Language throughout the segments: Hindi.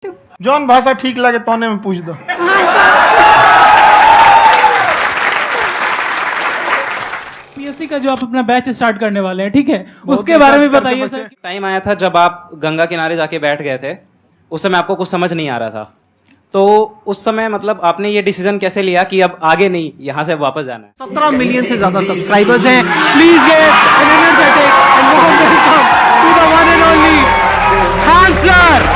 जौन भाषा ठीक लगे तौने में पूछ दो। पीएससी का जो आप अपना बैच स्टार्ट करने वाले हैं, ठीक है, उसके बारे में बताइए सर। टाइम आया था जब आप गंगा किनारे जाके बैठ गए थे, उस समय आपको कुछ समझ नहीं आ रहा था, तो उस समय मतलब आपने ये डिसीजन कैसे लिया कि अब आगे नहीं, यहाँ से वापस जाना है? 17 मिलियन से ज्यादा सब्सक्राइबर्स हैं। Please get an energetic and welcome to the one and only Khan sir.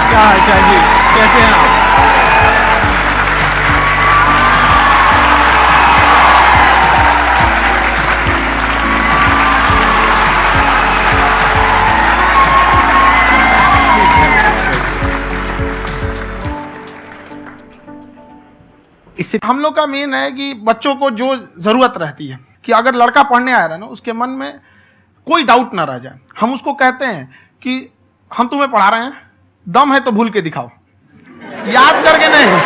क्या हाल चाल जी, कैसे हैं आप? इससे हम लोग का मेन है कि बच्चों को जो जरूरत रहती है कि अगर लड़का पढ़ने आया रहा ना, उसके मन में कोई डाउट ना रह जाए। हम उसको कहते हैं कि हम तुम्हें पढ़ा रहे हैं, दम है तो भूल के दिखाओ, याद करके नहीं।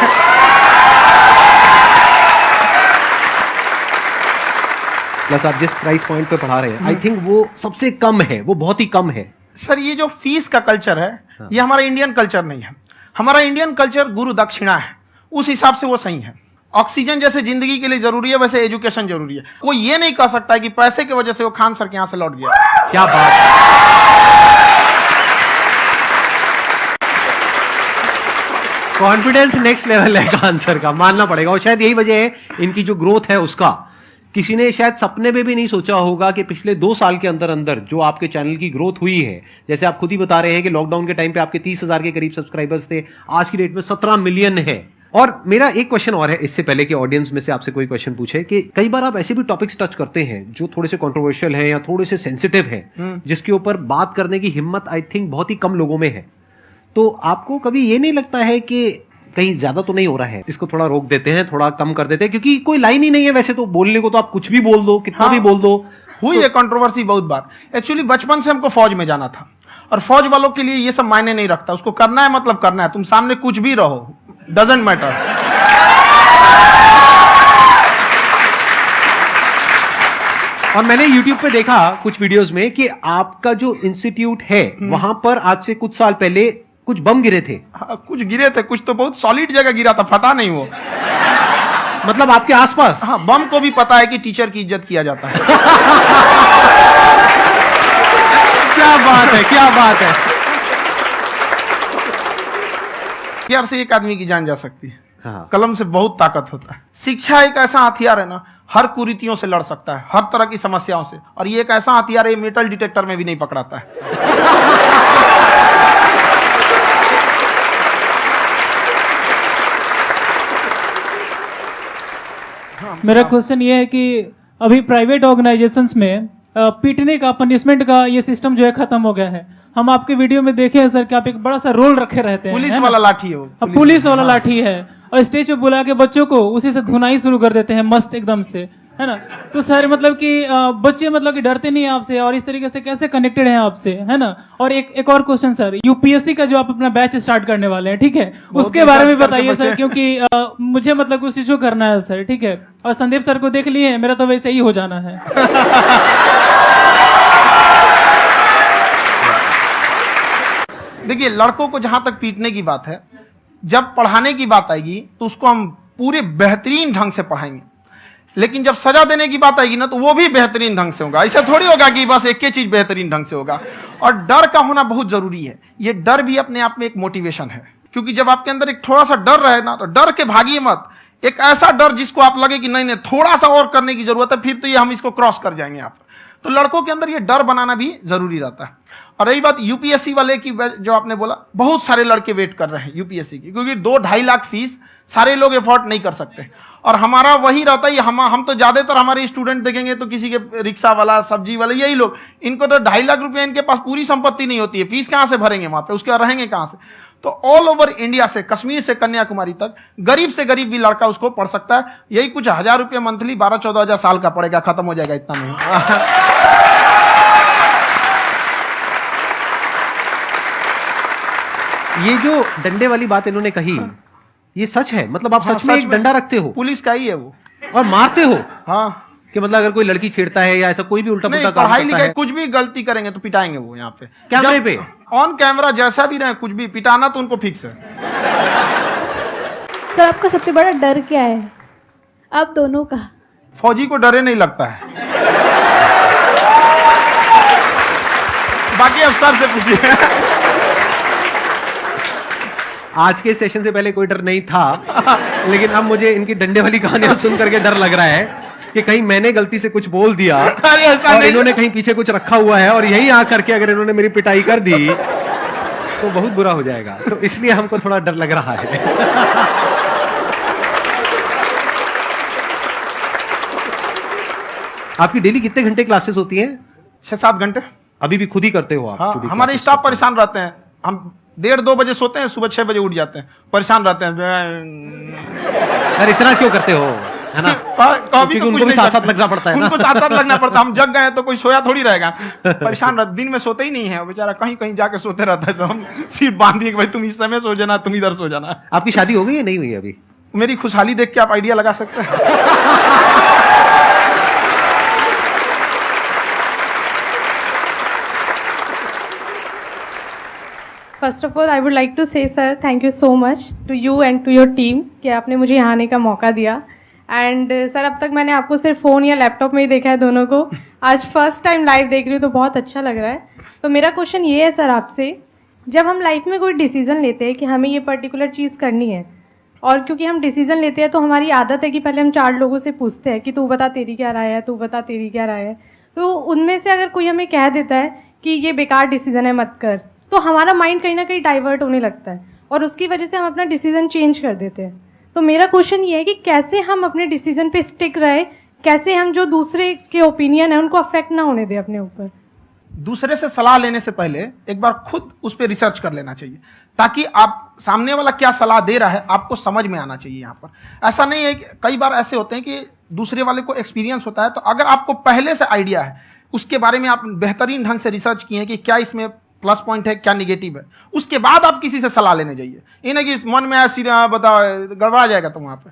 प्लस आप जिस प्राइस पॉइंट पे पढ़ा रहे हैं, आई थिंक वो सबसे कम है, वो बहुत ही कम है। सर ये जो फीस का कल्चर है, ये हमारा इंडियन कल्चर नहीं है। हमारा इंडियन कल्चर गुरु दक्षिणा है, उस हिसाब से वो सही है। ऑक्सीजन जैसे जिंदगी के लिए जरूरी है, वैसे एजुकेशन जरूरी है। कोई ये नहीं कह सकता है कि पैसे की वजह से वो खान सर के यहां से लौट गया। क्या बात है, कॉन्फिडेंस नेक्स्ट लेवल है खान सर का, मानना पड़ेगा। और शायद यही वजह है इनकी जो ग्रोथ है उसका। किसी ने शायद सपने में भी नहीं सोचा होगा कि पिछले 2 साल के अंदर अंदर जो आपके चैनल की ग्रोथ हुई है, जैसे आप खुद ही बता रहे हैं कि लॉकडाउन के टाइम पे आपके 30,000 के करीब सब्सक्राइबर्स थे, आज की डेट में 17 मिलियन है। और मेरा एक क्वेश्चन और है, इससे पहले कि ऑडियंस में से आपसे कोई क्वेश्चन पूछे, कि कई बार आप ऐसे भी टॉपिक्स टच करते हैं जो थोड़े से कंट्रोवर्शियल हैं या थोड़े से सेंसिटिव हैं, जिसके ऊपर बात करने की हिम्मत आई थिंक बहुत ही कम लोगों में है। तो आपको कभी ये नहीं लगता है कि कहीं ज्यादा तो नहीं हो रहा है, इसको थोड़ा रोक देते हैं, थोड़ा कम कर देते हैं? क्योंकि कोई लाइन ही नहीं है वैसे तो बोलने को, तो आप कुछ भी बोल दो, कितना भी बोल दो। हुई है कंट्रोवर्सी बहुत बार। एक्चुअली बचपन से हमको फौज में जाना था, और फौज वालों के लिए ये सब मायने नहीं रखता। उसको करना है मतलब करना है, तुम सामने कुछ भी रहो, डजंट मैटर। और मैंने YouTube पे देखा कुछ वीडियोस में कि आपका जो इंस्टीट्यूट है, वहां पर आज से कुछ साल पहले कुछ बम गिरे थे। हाँ, कुछ गिरे थे, कुछ तो बहुत सॉलिड जगह गिरा था, फटा नहीं वो। मतलब आपके आसपास? हाँ, बम को भी पता है कि टीचर की इज्जत किया जाता है। क्या बात है, क्या बात है। हथियार से एक आदमी की जान जा सकती है, हाँ। कलम से बहुत ताकत होता है। शिक्षा एक ऐसा हथियार है ना, हर कुरीतियों से लड़ सकता है, हर तरह की समस्याओं से। और ये एक ऐसा हथियार है, मेटल डिटेक्टर में भी नहीं पकड़ाता है। मेरा क्वेश्चन ये है कि अभी प्राइवेट ऑर्गेनाइजेशंस में पीटने का, पनिशमेंट का ये सिस्टम जो है खत्म हो गया है। हम आपके वीडियो में देखे हैं सर कि आप एक बड़ा सा रोल रखे रहते हैं, पुलिस वाला लाठी है वो, पुलिस वाला लाठी है, और स्टेज पे बुला के बच्चों को उसी से धुनाई शुरू कर देते हैं, मस्त एकदम से, है ना। तो सर मतलब कि बच्चे मतलब कि डरते नहीं है आपसे, और इस तरीके से कैसे कनेक्टेड हैं आपसे, है ना। और एक और क्वेश्चन सर, यूपीएससी का जो आप अपना बैच स्टार्ट करने वाले हैं, ठीक है, उसके बारे में बताइए सर, क्योंकि मुझे मतलब कुछ इशू करना है सर, ठीक है। और संदीप सर को देख लिए, मेरा तो वैसे ही हो जाना है। देखिए, लड़कों को जहां तक पीटने की बात है, जब पढ़ाने की बात आएगी तो उसको हम पूरे बेहतरीन ढंग से पढ़ाएंगे। लेकिन जब सजा देने की बात आएगी ना, तो वो भी बेहतरीन ढंग से होगा। ऐसा थोड़ी होगा कि बस एक ही चीज बेहतरीन ढंग से होगा। और डर का होना बहुत जरूरी है। ये डर भी अपने आप में एक मोटिवेशन है, क्योंकि जब आपके अंदर एक थोड़ा सा डर रहे ना, तो डर के भागिए मत। एक ऐसा डर जिसको आप लगे कि नहीं नहीं, थोड़ा सा और करने की जरूरत है, फिर तो ये हम इसको क्रॉस कर जाएंगे आप। तो लड़कों के अंदर ये डर बनाना भी जरूरी रहता है। और रही बात यूपीएससी वाले की, जो आपने बोला, बहुत सारे लड़के वेट कर रहे हैं यूपीएससी की, क्योंकि 2-2.5 लाख फीस सारे लोग एफोर्ड नहीं कर सकते। और हमारा वही रहता है, हम तो ज्यादातर हमारे स्टूडेंट देखेंगे तो किसी के रिक्शा वाला, सब्जी वाला, यही लोग, इनको तो 2.5 लाख रुपया, इनके पास पूरी संपत्ति नहीं होती है, फीस कहां से भरेंगे वहां पे, उसके बाद रहेंगे कहां से। तो ऑल ओवर इंडिया से, कश्मीर से कन्याकुमारी तक, गरीब से गरीब भी लड़का उसको पढ़ सकता है। यही कुछ 1000 रुपये मंथली, 12-14 हजार साल का पड़ेगा, खत्म हो जाएगा इतना में। ये जो डंडे वाली बात इन्होंने कही, ये सच है? मतलब आप हाँ, सच में एक डंडा रखते हो? पुलिस का ही है वो। और मारते हो? हाँ, कि मतलब अगर कोई लड़की छेड़ता है या ऐसा कोई भी उल्टा नहीं, पुल्टा काम पढ़ाई करता लिखाई है कुछ भी गलती करेंगे तो पिटाएंगे वो यहाँ पे कैमरे पे? ऑन कैमरा जैसा भी रहे, कुछ भी पिटाना तो उनको फिक्स है। सर आपका सबसे बड़ा डर क्या है आप दोनों का? फौजी को डरे नहीं लगता है। बाकी अफसर से पूछिए। आज के सेशन से पहले कोई डर नहीं था, लेकिन अब मुझे इनकी डंडे वाली कहानियां सुन करके डर लग रहा है कि कहीं मैंने गलती से कुछ बोल दिया अरे ऐसा और नहीं। इन्होंने कहीं पीछे कुछ रखा हुआ है और यहीं आ करके अगर इन्होंने मेरी पिटाई कर दी तो बहुत बुरा हो जाएगा, तो इसलिए हमको थोड़ा डर लग रहा है। आपकी डेली कितने घंटे क्लासेस होती हैं? 6-7 घंटे। अभी भी खुद ही करते हो आप? हाँ, खुद ही हमारे classes स्टाफ करते परेशान रहते हैं। हम 1:30-2 बजे सोते हैं, सुबह 6 बजे उठ जाते हैं, परेशान रहते हैं। हो? यार इतना क्यों करते हो, है ना? कभी क्योंकि उनको भी साथ साथ लगना पड़ता है ना। उनको साथ साथ लगना पड़ता है। हम जग गए तो कोई सोया थोड़ी रहेगा, परेशान रहता, दिन में सोते ही नहीं है बेचारा, कहीं कहीं जाके सोते रहता है। तो हम सीट बांध दिए कि भाई तुम इस समय सो जाना, तुम इधर सो जाना। आपकी शादी हो गई या नहीं हुई अभी? मेरी खुशहाली देख के आप आइडिया लगा सकते हैं। First of all I would like to say sir thank you so much to you and to your team कि आपने मुझे यहाँ आने का मौका दिया। एंड सर अब तक मैंने आपको सिर्फ फ़ोन या लैपटॉप में ही देखा है दोनों को, आज फर्स्ट टाइम लाइव देख रही हूँ तो बहुत अच्छा लग रहा है। तो मेरा क्वेश्चन ये है सर आपसे, जब हम लाइफ में कोई डिसीजन लेते हैं कि हमें ये पर्टिकुलर चीज़ करनी है, और क्योंकि हम डिसीजन लेते हैं तो हमारी आदत है कि पहले हम 4 लोगों से पूछते हैं कि तू बता तेरी क्या राय है, तू बता तेरी क्या राय है। तो उनमें से अगर कोई हमें कह देता है कि ये बेकार डिसीजन है मत कर, तो हमारा माइंड कहीं ना कहीं डाइवर्ट होने लगता है और उसकी वजह से हम अपना डिसीजन चेंज कर देते हैं। तो मेरा क्वेश्चन ये है कि कैसे हम अपने डिसीजन पे स्टिक रहे, कैसे हम जो दूसरे के ओपिनियन है उनको अफेक्ट ना होने दें अपने ऊपर। दूसरे से सलाह लेने से पहले एक बार खुद उस पर रिसर्च कर लेना चाहिए, ताकि आप सामने वाला क्या सलाह दे रहा है आपको समझ में आना चाहिए। यहाँ पर ऐसा नहीं है कि कई बार ऐसे होते हैं कि दूसरे वाले को एक्सपीरियंस होता है, तो अगर आपको पहले से आइडिया है, उसके बारे में आप बेहतरीन ढंग से रिसर्च किए कि क्या इसमें प्लस पॉइंट है क्या निगेटिव है, उसके बाद आप किसी से सलाह लेने जाइए। ये नहीं कि मन में आया सीधे बताओ, गड़बड़ा जाएगा। तो वहाँ पे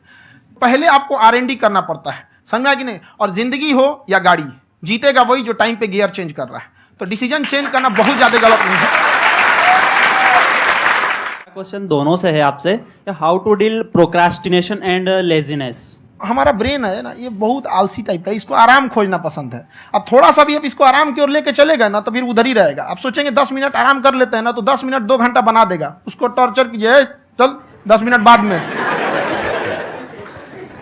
पहले आपको R&D करना पड़ता है, समझा कि नहीं। और जिंदगी हो या गाड़ी, जीतेगा वही जो टाइम पे गियर चेंज कर रहा है। तो डिसीजन चेंज करना बहुत ज्यादा गलत नहीं है। क्वेश्चन दोनों से है आपसे, how to deal procrastination and laziness. हमारा ब्रेन है ना, ये बहुत आलसी टाइप का, इसको आराम खोजना पसंद है। अब थोड़ा सा भी अब इसको आराम की ओर लेके चले गए ना तो फिर उधर ही रहेगा। आप सोचेंगे 10 मिनट आराम कर लेते हैं ना, तो 10 मिनट 2 घंटा बना देगा। उसको टॉर्चर कीजिए, चल 10 मिनट बाद में।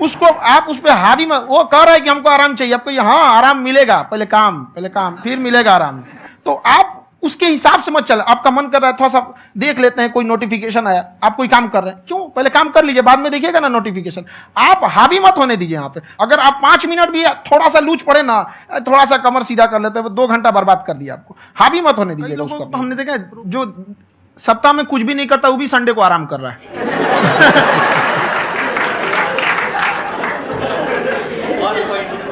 उसको आप उस पर हावी मत, वो कह रहा है कि हमको आराम चाहिए, आपको हाँ आराम मिलेगा, पहले काम फिर मिलेगा आराम। तो आप उसके हिसाब से मत चल। आपका मन कर रहा है थोड़ा सा देख लेते हैं, कोई नोटिफिकेशन आया, आप कोई काम कर रहे हैं, क्यों पहले काम कर लीजिए, बाद में देखिएगा ना नोटिफिकेशन। आप हावी मत होने दीजिए यहाँ पे। अगर आप 5 मिनट भी थोड़ा सा लूज पड़े ना, थोड़ा सा कमर सीधा कर लेते हैं, 2 घंटा बर्बाद कर दिया आपको। हावी मत होने दीजिएगा उसको। तो हमने देखा जो सप्ताह में कुछ भी नहीं करता वो भी संडे को आराम कर रहा है।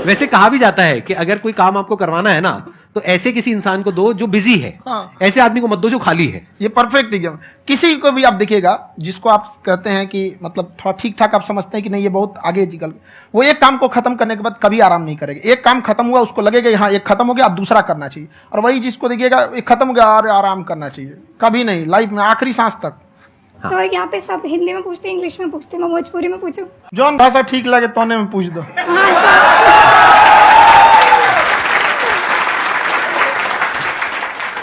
वैसे कहा भी जाता है कि अगर कोई काम आपको करवाना है ना, तो ऐसे किसी इंसान को दो जो बिजी है। हाँ। ऐसे आदमी को मत दो जो खाली है। ये परफेक्ट एग्जाम। किसी को भी आप देखिएगा जिसको आप कहते हैं कि मतलब थोड़ा ठीक ठाक आप समझते हैं कि नहीं ये बहुत आगे निकल, वो एक काम को खत्म करने के बाद कभी आराम नहीं करेगा। एक काम खत्म हुआ उसको लगेगा हाँ एक खत्म हो गया, अब दूसरा करना चाहिए। और वही जिसको देखिएगा एक खत्म हो गया और आराम करना चाहिए, कभी नहीं लाइफ में आखिरी सांस तक। सर यहाँ पे सब हिंदी में पूछते हैं, इंग्लिश में पूछते हैं, मैं भोजपुरी में पूछूं? जौन भाषा ठीक लगे तोने में पूछ दो। हाँ सर।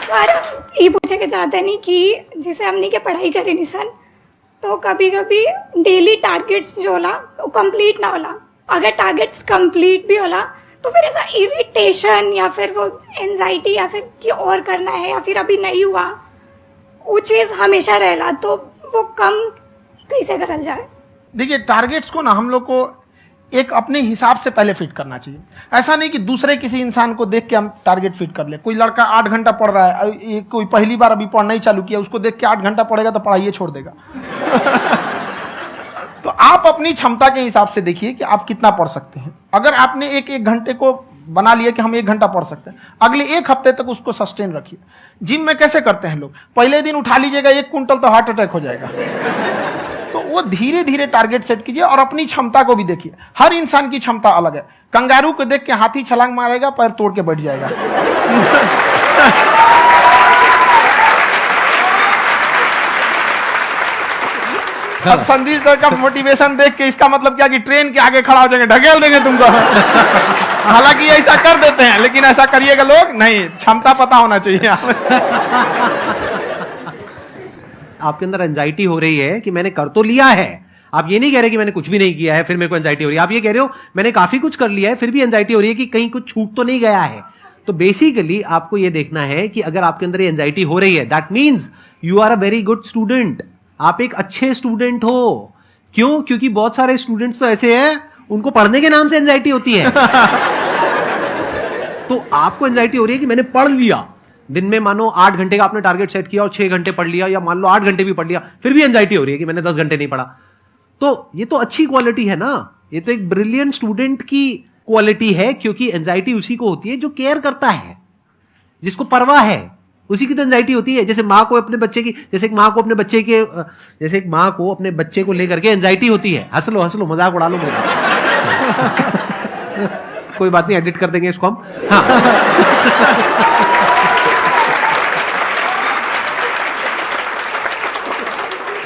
सर ये पूछे के चाहते नहीं कि जैसे हमने के पढ़ाई करी नहीं सर, तो कभी कभी डेली टारगेट्स जो होला वो कंप्लीट ना होला। अगर टारगेट्स कंप्लीट भी होला तो फिर ऐसा इरिटेशन या फिर वो एंजाइटी या फिर कि और करना है या फिर अभी नहीं हुआ, वो चीज़ हमेशा रहेला। तो वो कम कैसे करल जाए? देखिए टारगेट्स को ना हम लोग को एक अपने हिसाब से पहले फिट करना चाहिए। ऐसा नहीं कि दूसरे किसी इंसान को देख के हम टारगेट फिट कर ले। कोई लड़का 8 घंटा पढ़ रहा है, कोई पहली बार अभी पढ़ना ही चालू किया, उसको देख के 8 घंटा पढ़ेगा तो पढ़ाई छोड़ देगा। तो आप अपनी क्षमता के हिसाब से देखिए कि आप कितना पढ़ सकते हैं। अगर आपने एक घंटे को बना लिया कि हम 1 घंटा पढ़ सकते हैं, अगले 1 हफ्ते तक उसको सस्टेन रखिए। जिम में कैसे करते हैं लोग, पहले दिन उठा लीजिएगा 1 कुंटल तो हार्ट अटैक हो जाएगा। तो वो धीरे धीरे टारगेट सेट कीजिए और अपनी क्षमता को भी देखिए। हर इंसान की क्षमता अलग है। कंगारू को देख के हाथी छलांग मारेगा, पैर तोड़ के बैठ जाएगा। अब संदीप सर का मोटिवेशन देख के इसका मतलब क्या कि ट्रेन के आगे खड़ा हो जाएंगे, ढकेल देंगे तुमको। हालांकि ऐसा कर देते हैं, लेकिन ऐसा करिएगा लोग नहीं, क्षमता पता होना चाहिए। आपके अंदर एंजाइटी हो रही है कि मैंने कर तो लिया है, आप ये नहीं कह रहे कि मैंने कुछ भी नहीं किया है फिर मेरे को एंजाइटी हो रही है, आप ये कह रहे हो मैंने काफी कुछ कर लिया है फिर भी एंजाइटी हो रही है कि कहीं कुछ छूट तो नहीं गया है। तो बेसिकली आपको ये देखना है कि अगर आपके अंदर ये एंजाइटी हो रही है, that means you are a very good student, आप एक अच्छे स्टूडेंट हो। क्यों? क्योंकि बहुत सारे स्टूडेंट्स तो ऐसे हैं उनको पढ़ने के नाम से एंजाइटी होती है। तो आपको एंजाइटी हो रही है कि मैंने पढ़ लिया, दिन में मानो 8 घंटे का आपने टारगेट सेट किया और 6 घंटे पढ़ लिया, या मान लो 8 घंटे भी पढ़ लिया, फिर भी एंजाइटी हो रही है कि मैंने 10 घंटे नहीं पढ़ा। तो ये तो अच्छी क्वालिटी है ना, ये तो एक ब्रिलियंट स्टूडेंट की क्वालिटी है, क्योंकि एंजाइटी उसी को होती है जो केयर करता है, जिसको परवाह है, उसी की तो एंजाइटी होती है। जैसे माँ को अपने बच्चे की, जैसे एक माँ को अपने बच्चे के, जैसे एक माँ को अपने बच्चे को लेकर के एंजाइटी होती है। हंस लो मजाक उड़ा लो मेरा। कोई बात नहीं, एडिट कर देंगे इसको हम। हाँ।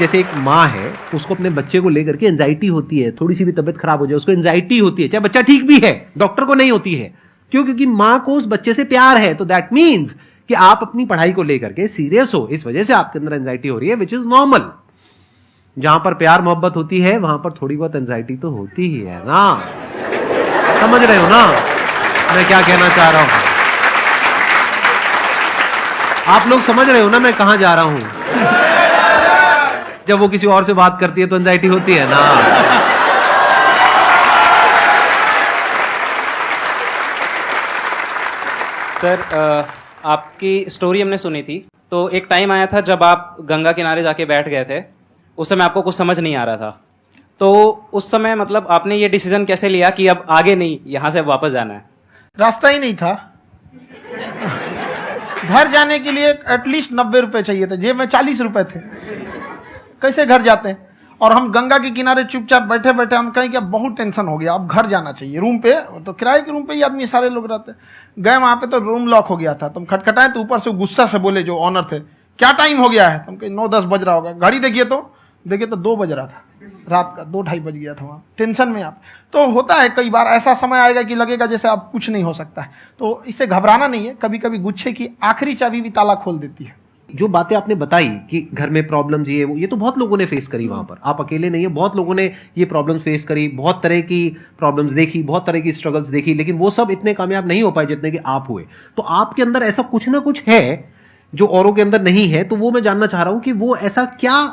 जैसे एक माँ है, उसको अपने बच्चे को लेकर के एंजाइटी होती है, थोड़ी सी भी तबीयत खराब हो जाए उसको एंजाइटी होती है, चाहे बच्चा ठीक भी है, डॉक्टर को नहीं होती है। क्यों? क्योंकि माँ को उस बच्चे से प्यार है। तो दैट मीन्स कि आप अपनी पढ़ाई को लेकर के सीरियस हो, इस वजह से आपके अंदर एंजाइटी हो रही है, विच इज नॉर्मल। जहां पर प्यार मोहब्बत होती है वहां पर थोड़ी बहुत एंजाइटी तो होती ही है ना। समझ रहे हो ना मैं क्या कहना चाह रहा हूं? आप लोग समझ रहे हो ना मैं कहां जा रहा हूं? जब वो किसी और से बात करती है तो एंजाइटी होती है ना। सर आपकी स्टोरी हमने सुनी थी, तो एक टाइम आया था जब आप गंगा किनारे जाके बैठ गए थे, उस समय आपको कुछ समझ नहीं आ रहा था। तो उस समय मतलब आपने ये डिसीजन कैसे लिया कि अब आगे नहीं, यहां से वापस जाना है? रास्ता ही नहीं था। घर जाने के लिए एटलीस्ट 90 रुपए चाहिए थे, जेब में 40 रुपए थे, कैसे घर जाते हैं? और हम गंगा के किनारे चुपचाप बैठे बैठे हम कहें कि बहुत टेंशन हो गया, अब घर जाना चाहिए। रूम पे तो किराए के रूम पे ही आदमी सारे लोग रहते। गए वहां पे तो रूम लॉक हो गया था। तुम खटखटाए तो ऊपर से गुस्सा से बोले जो ऑनर थे, क्या टाइम हो गया है? तुम कहीं 9-10 बज रहा होगा। घड़ी देखिए तो 2 बज रहा था रात का, 2-2:30 बज गया था वहां। टेंशन में आप तो होता है, कई बार ऐसा समय आएगा कि लगेगा जैसे अब कुछ नहीं हो सकता है। तो इससे घबराना नहीं है। कभी कभी गुच्छे की आखिरी चाबी भी ताला खोल देती है। जो बातें आपने बताई कि घर में प्रॉब्लम्स ये तो बहुत लोगों ने फेस करी वहां पर, आप अकेले नहीं है, बहुत लोगों ने ये प्रॉब्लम्स फेस करी, बहुत तरह की प्रॉब्लम्स देखी, बहुत तरह की स्ट्रगल्स देखी, लेकिन वो सब इतने कामयाब नहीं हो पाए जितने कि आप हुए। तो आपके अंदर ऐसा कुछ ना कुछ है जो औरों के अंदर नहीं है। तो वो मैं जानना चाह रहा हूं कि वो ऐसा क्या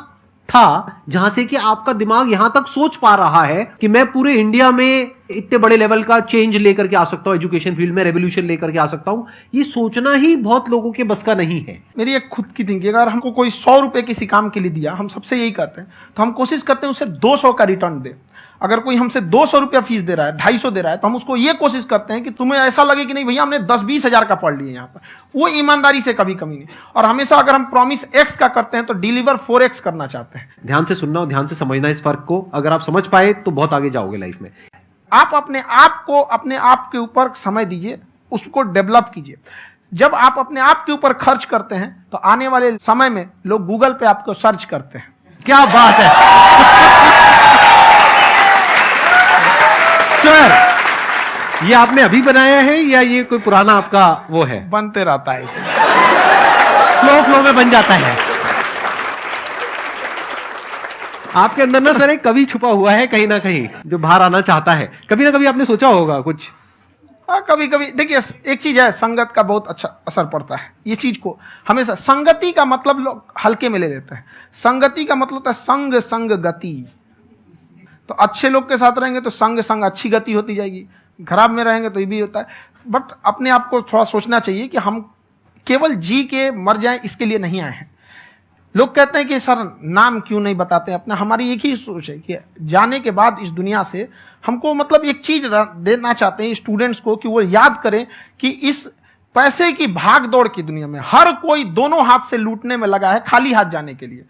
था जहां से कि आपका दिमाग यहां तक सोच पा रहा है कि मैं पूरे इंडिया में इतने बड़े लेवल का चेंज लेकर के आ सकता हूं, एजुकेशन फील्ड में रेवोल्यूशन लेकर के आ सकता हूं। ये सोचना ही बहुत लोगों के बस का नहीं है। मेरी एक खुद की थिंकिंग, अगर हमको कोई 100 रुपए किसी काम के लिए दिया, हम सबसे यही कहते हैं, तो हम कोशिश करते हैं उसे 200 का रिटर्न दे। अगर कोई हमसे 200 रुपया फीस दे रहा है, 250 दे रहा है, तो हम उसको ये कोशिश करते हैं कि तुम्हें ऐसा लगे कि नहीं भैया हमने 10-20 हजार का पढ़ लिया यहाँ पर। वो ईमानदारी से कभी कमी नहीं। और हमेशा अगर हम प्रॉमिस X का करते हैं तो डिलीवर 4X करना चाहते हैं। ध्यान से सुनना और ध्यान से समझना इस फर्क को। अगर आप समझ पाए तो बहुत आगे जाओगे लाइफ में। आप अपने आप को अपने आप के ऊपर समय दीजिए, उसको डेवलप कीजिए। जब आप अपने आप के ऊपर खर्च करते हैं तो आने वाले समय में लोग गूगल पे आपको सर्च करते हैं। क्या बात है सर, ये आपने अभी बनाया है या ये कोई पुराना आपका वो है? बनते रहता है इसे, फ्लो में बन जाता है। आपके अंदर ना सर एक कवि छुपा हुआ है कहीं ना कहीं जो बाहर आना चाहता है। कभी ना कभी आपने सोचा होगा कुछ? हाँ, कभी कभी देखिए, एक चीज है, संगत का बहुत अच्छा असर पड़ता है। ये चीज को हमेशा, संगति का मतलब लोग हल्के में ले लेते हैं। संगति का मतलब होता है संग संग गति। तो अच्छे लोग के साथ रहेंगे तो संग संग अच्छी गति होती जाएगी, खराब में रहेंगे तो ये भी होता है। बट अपने आप को थोड़ा सोचना चाहिए कि हम केवल जी के मर जाएं इसके लिए नहीं आए हैं। लोग कहते हैं कि सर नाम क्यों नहीं बताते अपना। हमारी एक ही सोच है कि जाने के बाद इस दुनिया से हमको मतलब एक चीज देना चाहते हैं स्टूडेंट्स को, कि वो याद करें कि इस पैसे की भाग दौड़ की दुनिया में हर कोई दोनों हाथ से लूटने में लगा है, खाली हाथ जाने के लिए।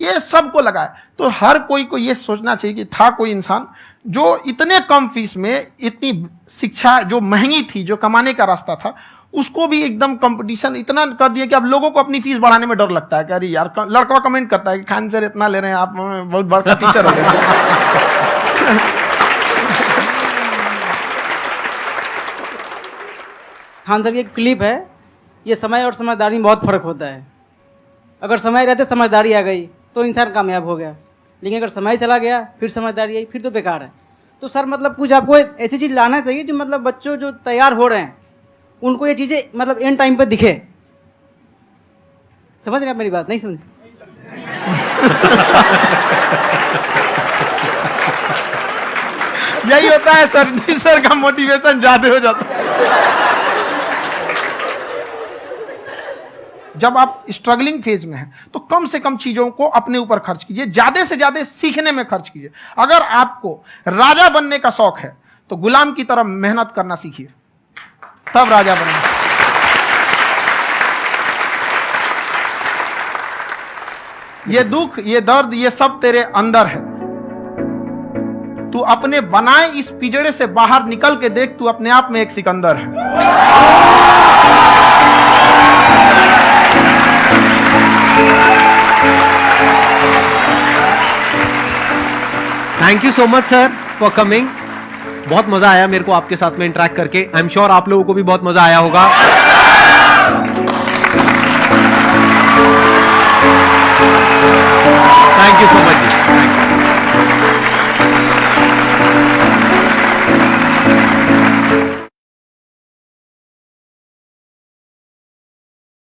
ये सबको लगा है। तो हर कोई को ये सोचना चाहिए कि था कोई इंसान जो इतने कम फीस में इतनी शिक्षा जो महंगी थी, जो कमाने का रास्ता था, उसको भी एकदम कंपटीशन इतना कर दिया कि अब लोगों को अपनी फीस बढ़ाने में डर लगता है कि अरे यार, लड़का कमेंट करता है कि खान सर इतना ले रहे हैं, आप बहुत बड़ा टीचर हो गए। खान सर की एक क्लिप है, ये समय और समझदारी में बहुत फर्क होता है। अगर समय रहते समझदारी आ गई तो इंसान कामयाब हो गया, लेकिन अगर समय चला गया फिर समझदारी आई फिर तो बेकार है। तो सर मतलब कुछ आपको ऐसी चीज़ लाना चाहिए जो मतलब बच्चों जो तैयार हो रहे हैं उनको ये चीज़ें मतलब एंड टाइम पे दिखे। समझ रहे हैं आप मेरी बात? नहीं समझ? यही होता है सर, सर का मोटिवेशन ज्यादा हो जाता है। जब आप स्ट्रगलिंग फेज में हैं तो कम से कम चीजों को अपने ऊपर खर्च कीजिए, ज्यादा से ज्यादा सीखने में खर्च कीजिए। अगर आपको राजा बनने का शौक है तो गुलाम की तरह मेहनत करना सीखिए, तब राजा बनेंगे। ये दुख, ये दर्द, ये सब तेरे अंदर है। तू अपने बनाए इस पिजड़े से बाहर निकल के देख, तू अपने आप में एक सिकंदर है। Thank you so much sir for coming. बहुत मजा आया मेरे को आपके साथ में इंटरेक्ट करके। आई एम श्योर आप लोगों को भी बहुत मजा आया होगा।